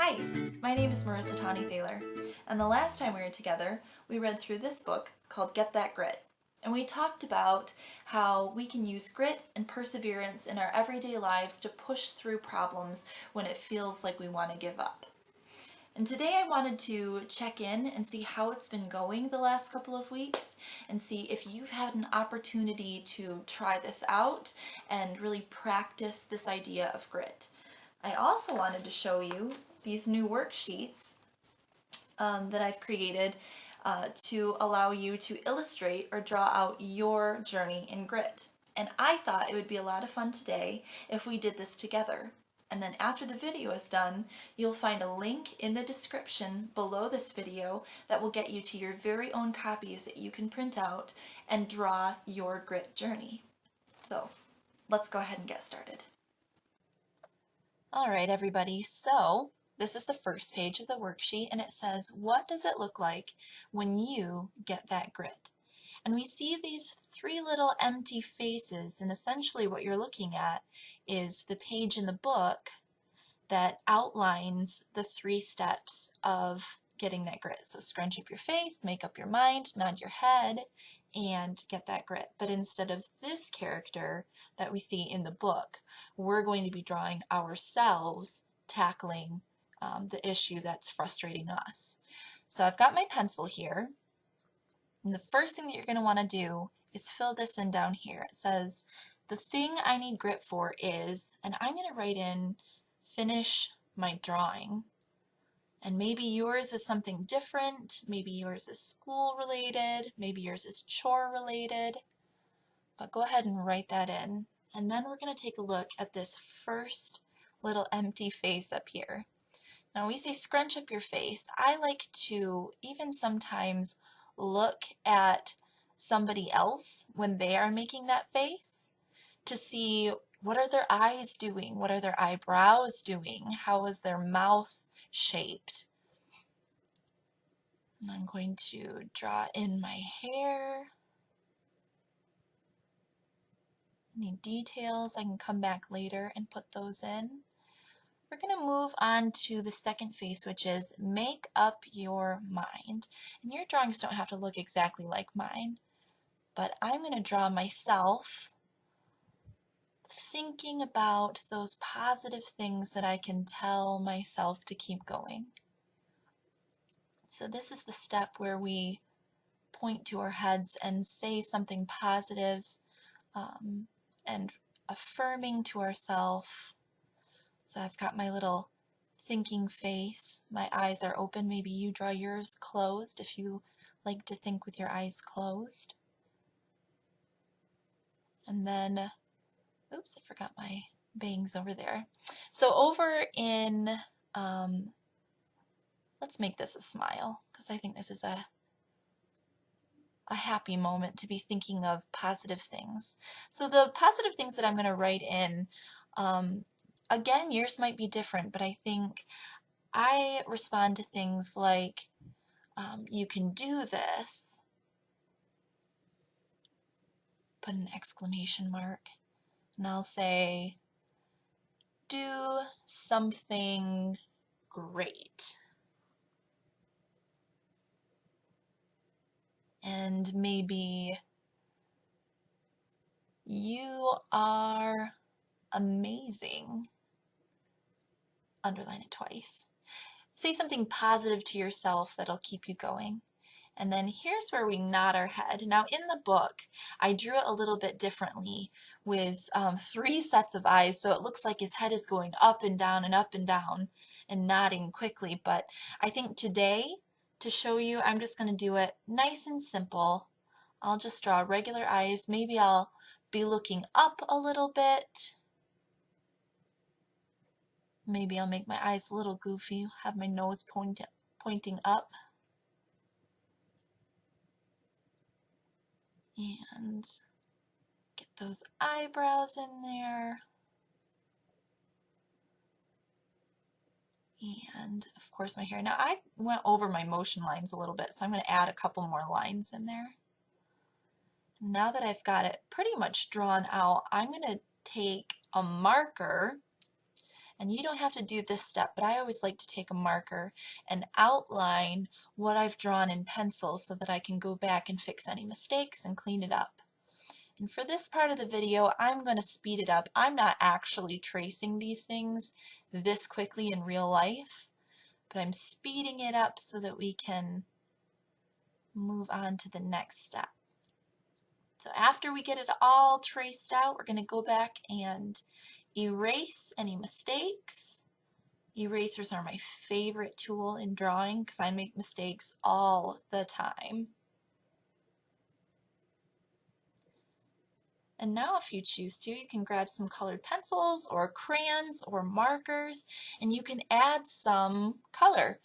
Hi, my name is Marissa Tawny Thaler, and the last time we were together, we read through this book called Get That Grit. And we talked about how we can use grit and perseverance in our everyday lives to push through problems when it feels like we want to give up. And today I wanted to check in and see how it's been going the last couple of weeks and see if you've had an opportunity to try this out and really practice this idea of grit. I also wanted to show you these new worksheets that I've created to allow you to illustrate or draw out your journey in grit. And I thought it would be a lot of fun today if we did this together. And then after the video is done, you'll find a link in the description below this video that will get you to your very own copies that you can print out and draw your grit journey. So let's go ahead and get started. All right, everybody, so this is the first page of the worksheet, and it says, what does it look like when you get that grit? And we see these three little empty faces, and essentially what you're looking at is the page in the book that outlines the 3 steps of getting that grit. So scrunch up your face, make up your mind, nod your head, and get that grit. But instead of this character that we see in the book, we're going to be drawing ourselves tackling the issue that's frustrating us. So I've got my pencil here, and the first thing that you're going to want to do is fill this in down here. It says, the thing I need grit for is, and I'm going to write in, finish my drawing. And maybe yours is something different, maybe yours is school related, maybe yours is chore related, but go ahead and write that in. And then we're going to take a look at this first little empty face up here. Now we say scrunch up your face. I like to even sometimes look at somebody else when they are making that face to see what are their eyes doing, what are their eyebrows doing, how is their mouth shaped. And I'm going to draw in my hair. Any details, I can come back later and put those in. We're going to move on to the second face, which is make up your mind. And your drawings don't have to look exactly like mine, but I'm going to draw myself thinking about those positive things that I can tell myself to keep going. So this is the step where we point to our heads and say something positive and affirming to ourselves. So I've got my little thinking face. My eyes are open. Maybe you draw yours closed if you like to think with your eyes closed. And then, oops, I forgot my bangs over there. So over in, let's make this a smile, because I think this is a happy moment to be thinking of positive things. So the positive things that I'm going to write in, again, yours might be different, but I think I respond to things like, you can do this, put an exclamation mark, and I'll say, do something great. And maybe, you are amazing. Underline it twice. Say something positive to yourself that'll keep you going. And then here's where we nod our head. Now in the book, I drew it a little bit differently with 3 sets of eyes, so it looks like his head is going up and down and nodding quickly. But I think today, to show you, I'm just going to do it nice and simple. I'll just draw regular eyes. Maybe I'll be looking up a little bit. Maybe I'll make my eyes a little goofy, have my nose pointing up. And get those eyebrows in there. And of course my hair. Now I went over my motion lines a little bit, so I'm going to add a couple more lines in there. Now that I've got it pretty much drawn out, I'm going to take a marker And you don't have to do this step, but I always like to take a marker and outline what I've drawn in pencil so that I can go back and fix any mistakes and clean it up. And for this part of the video, I'm going to speed it up. I'm not actually tracing these things this quickly in real life, but I'm speeding it up so that we can move on to the next step. So after we get it all traced out, we're going to go back and erase any mistakes. Erasers are my favorite tool in drawing because I make mistakes all the time. And now if you choose to, you can grab some colored pencils or crayons or markers, and you can add some color.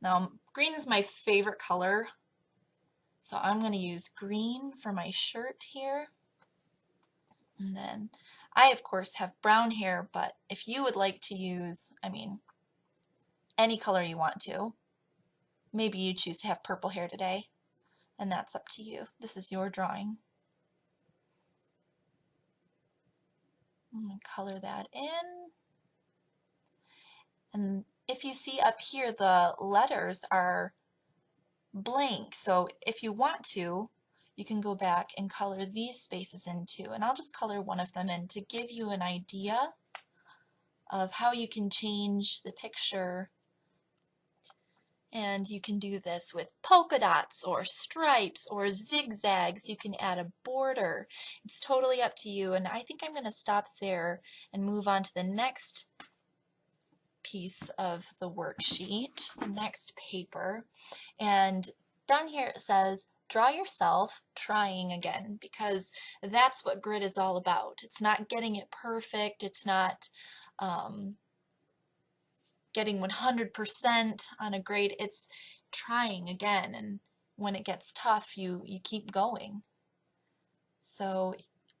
Now, green is my favorite color, so I'm going to use green for my shirt here. And then I, of course, have brown hair, but if you would like to use, any color you want to, maybe you choose to have purple hair today, and that's up to you. This is your drawing. I'm going to color that in. And if you see up here, the letters are blank. So if you want to, you can go back and color these spaces in too. And I'll just color one of them in to give you an idea of how you can change the picture. And you can do this with polka dots or stripes or zigzags. You can add a border. It's totally up to you. And I think I'm going to stop there and move on to the next piece of the worksheet, the next paper. And down here it says, draw yourself trying again, because that's what grit is all about. It's not getting it perfect. It's not getting 100% on a grade. It's trying again, and when it gets tough, you keep going. So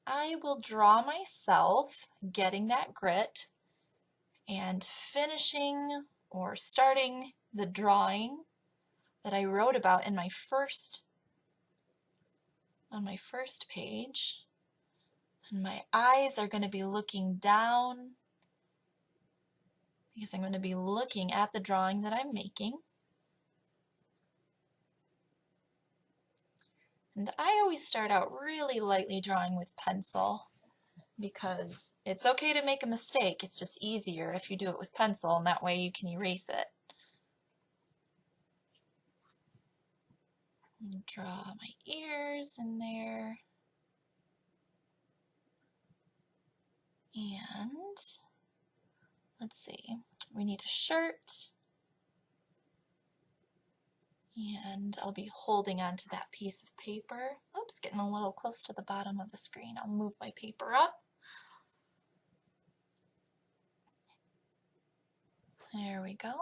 I will draw myself getting that grit and finishing or starting the drawing that I wrote about in on my first page. And my eyes are going to be looking down because I'm going to be looking at the drawing that I'm making. And I always start out really lightly drawing with pencil because it's okay to make a mistake. It's just easier if you do it with pencil, and that way you can erase it. And draw my ears in there. And let's see, we need a shirt. And I'll be holding onto that piece of paper. Oops, getting a little close to the bottom of the screen. I'll move my paper up. There we go.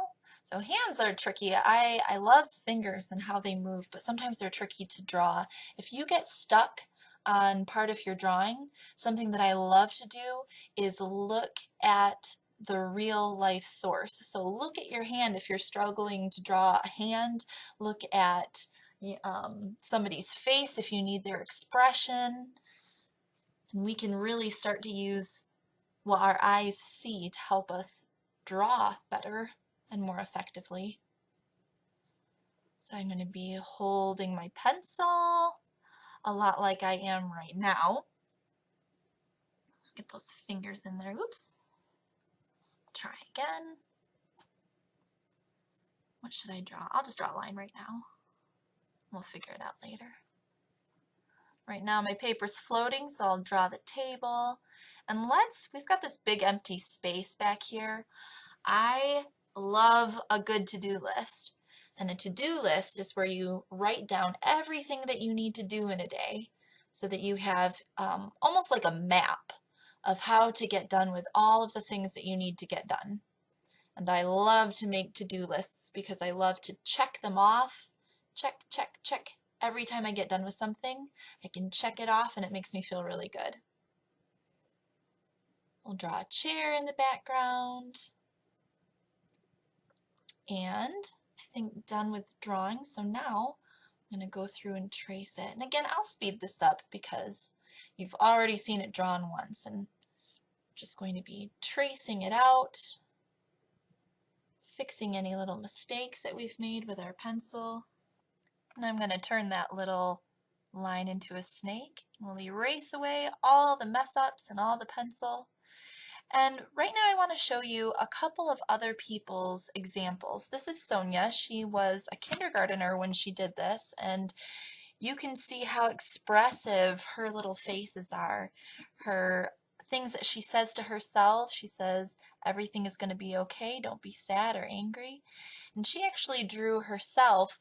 So hands are tricky. I love fingers and how they move, but sometimes they're tricky to draw. If you get stuck on part of your drawing, something that I love to do is look at the real life source. So look at your hand if you're struggling to draw a hand. Look at somebody's face if you need their expression. And we can really start to use what our eyes see to help us draw better and more effectively. So I'm going to be holding my pencil a lot like I am right now. Get those fingers in there. Oops. Try again. What should I draw? I'll just draw a line right now. We'll figure it out later. Right now my paper's floating, so I'll draw the table. And we've got this big empty space back here. I love a good to-do list. And a to-do list is where you write down everything that you need to do in a day so that you have almost like a map of how to get done with all of the things that you need to get done. And I love to make to-do lists because I love to check them off. Check, check, check. Every time I get done with something, I can check it off and it makes me feel really good. We'll draw a chair in the background. And I think done with drawing, so now I'm going to go through and trace it. And again, I'll speed this up because you've already seen it drawn once, and I'm just going to be tracing it out. fixing any little mistakes that we've made with our pencil. And I'm going to turn that little line into a snake. We'll erase away all the mess ups and all the pencil. And right now I want to show you a couple of other people's examples. This is Sonia. She was a kindergartner when she did this, and you can see how expressive her little faces are. Her things that she says to herself, she says, everything is going to be okay, don't be sad or angry. And she actually drew herself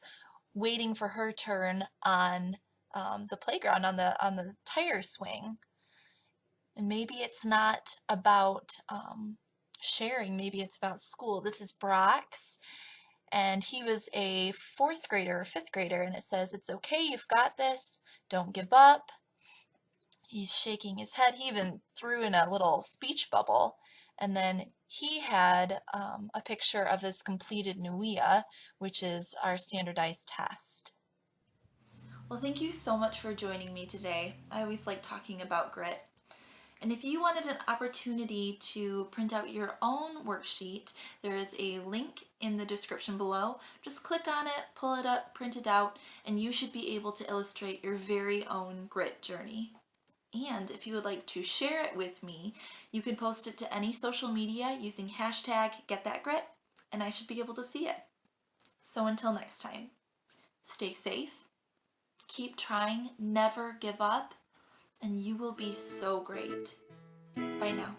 waiting for her turn on the playground on the tire swing. And maybe it's not about sharing, maybe it's about school. This is Brox, and he was a 4th grader or 5th grader, and it says, it's okay, you've got this, don't give up. He's shaking his head. He even threw in a little speech bubble, and then he had a picture of his completed NUIA, which is our standardized test. Well, thank you so much for joining me today. I always like talking about grit. And if you wanted an opportunity to print out your own worksheet, there is a link in the description below. Just click on it, pull it up, print it out, and you should be able to illustrate your very own grit journey. And if you would like to share it with me, you can post it to any social media using hashtag #GetThatGrit, and I should be able to see it. So until next time, stay safe, keep trying, never give up, and you will be so great. Bye now.